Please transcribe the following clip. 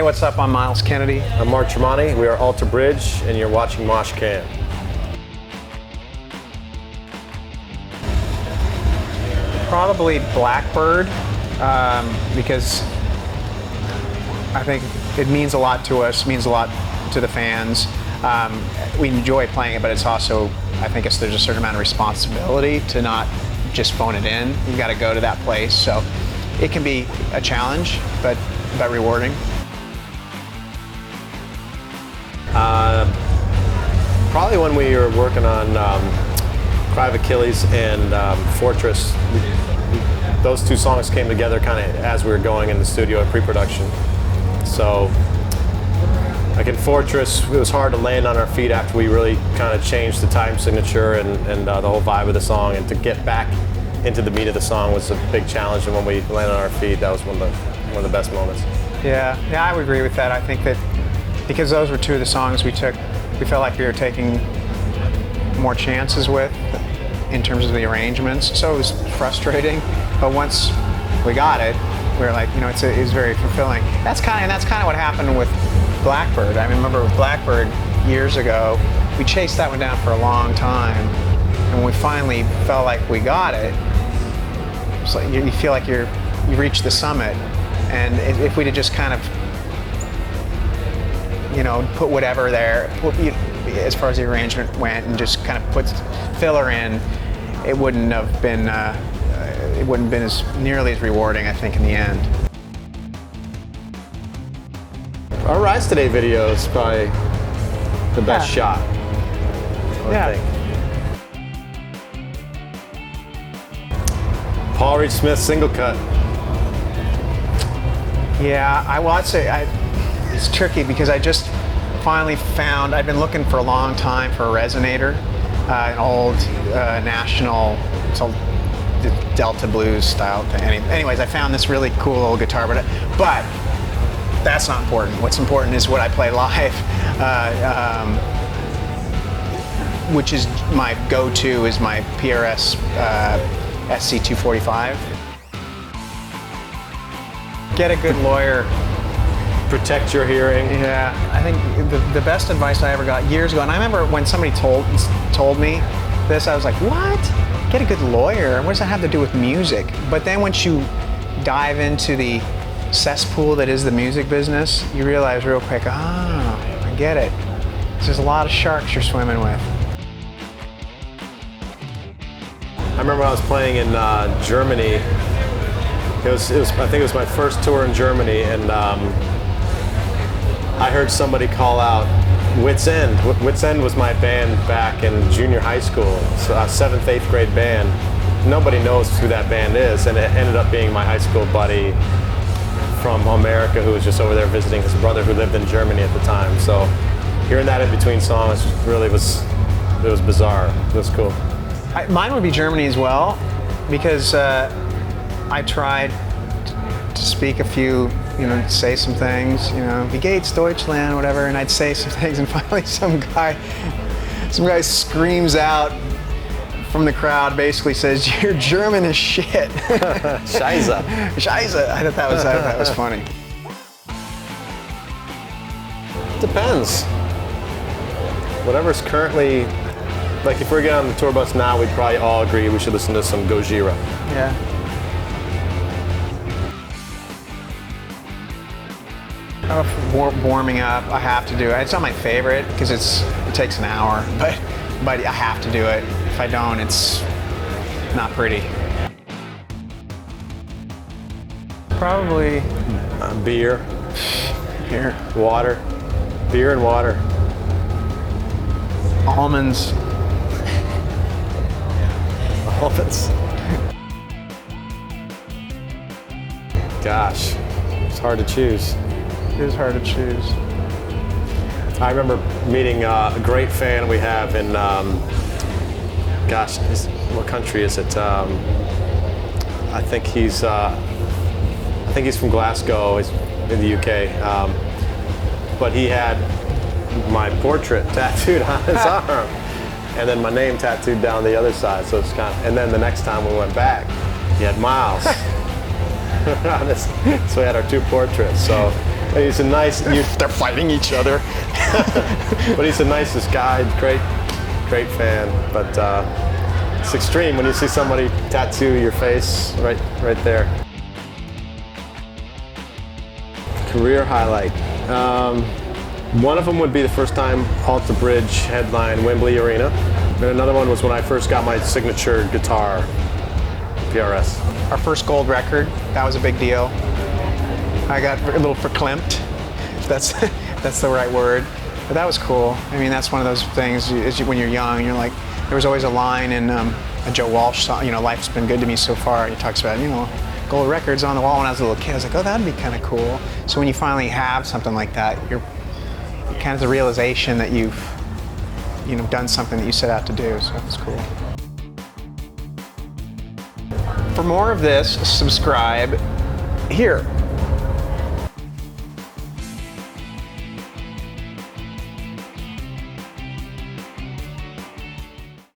what's up? I'm Myles Kennedy. I'm Mark Tremonti. We are Alter Bridge, and you're watching Moshcam. Probably Blackbird, because I think it means a lot to us, means a lot to the fans. We enjoy playing it, but it's also, I think there's a certain amount of responsibility to not just phone it in. You've got to go to that place, so it can be a challenge, but rewarding. Probably when we were working on Cry of Achilles and Fortress, those two songs came together kind of as we were going in the studio at pre-production. So, like in Fortress, it was hard to land on our feet after we really kind of changed the time signature and the whole vibe of the song, and to get back into the meat of the song was a big challenge. And when we landed on our feet, that was one of the best moments. Yeah, I would agree with that. I think that because those were two of the songs we felt like we were taking more chances with in terms of the arrangements. So it was frustrating, but once we got it, we were like, it was very fulfilling. That's kind of what happened with Blackbird. I remember with Blackbird years ago, we chased that one down for a long time, and when we finally felt like we got it, it's like you feel like you reached the summit. And if we'd have just kind of, put whatever there, as far as the arrangement went, and just kind of put filler in, it wouldn't have been as nearly as rewarding, I think, in the end. Our Rise Today video is probably the best shot, I think. Paul Reed Smith single cut. Yeah, it's tricky because I just finally found, I've been looking for a long time for a resonator, an old National, it's old Delta blues style thing. Anyways, I found this really cool old guitar, but that's not important. What's important is what I play live, which is my go-to is my PRS SC245. Get a good lawyer. Protect your hearing. Yeah, I think the best advice I ever got years ago, and I remember when somebody told me this, I was like, what? Get a good lawyer? What does that have to do with music? But then once you dive into the cesspool that is the music business, you realize real quick, I get it. There's a lot of sharks you're swimming with. I remember I was playing in Germany. I think it was my first tour in Germany, and I heard somebody call out Wits End. Wits End was my band back in junior high school. It's a 7th, 8th grade band. Nobody knows who that band is, and it ended up being my high school buddy from America who was just over there visiting his brother who lived in Germany at the time. So hearing that in between songs really was bizarre. It was cool. Mine would be Germany as well, because I tried to speak a few, say some things, Wie geht's Deutschland, whatever, and I'd say some things, and finally some guy screams out from the crowd, basically says, "Your German is shit." Scheiße. Scheiße. I thought that was funny. Depends. Whatever's currently, like if we're getting on the tour bus now, we'd probably all agree we should listen to some Gojira. Yeah. Warming up, I have to do it. It's not my favorite because it takes an hour, but I have to do it. If I don't, it's not pretty. Probably beer. Beer. Water. Beer and water. Almonds. Almonds. Gosh, it's hard to choose. It is hard to choose. I remember meeting a great fan we have in, what country is it? I think he's from Glasgow. He's in the UK. But he had my portrait tattooed on his arm, and then my name tattooed down the other side. So it's kind of, and then the next time we went back, he had Myles. So we had our two portraits. So He's a nice. They're fighting each other. But he's the nicest guy. Great fan. But it's extreme when you see somebody tattoo your face right there. Career highlight. One of them would be the first time Alter Bridge headline Wembley Arena. And another one was when I first got my signature guitar, PRS. Our first gold record, that was a big deal. I got a little verklempt, if that's the right word. But that was cool. I mean, that's one of those things, when you're young, you're like, there was always a line in a Joe Walsh song, Life's Been Good to Me So Far. He talks about, gold records on the wall when I was a little kid. I was like, oh, that'd be kind of cool. So when you finally have something like that, you're kind of the realization that you've done something that you set out to do. So it's cool. For more of this, subscribe here.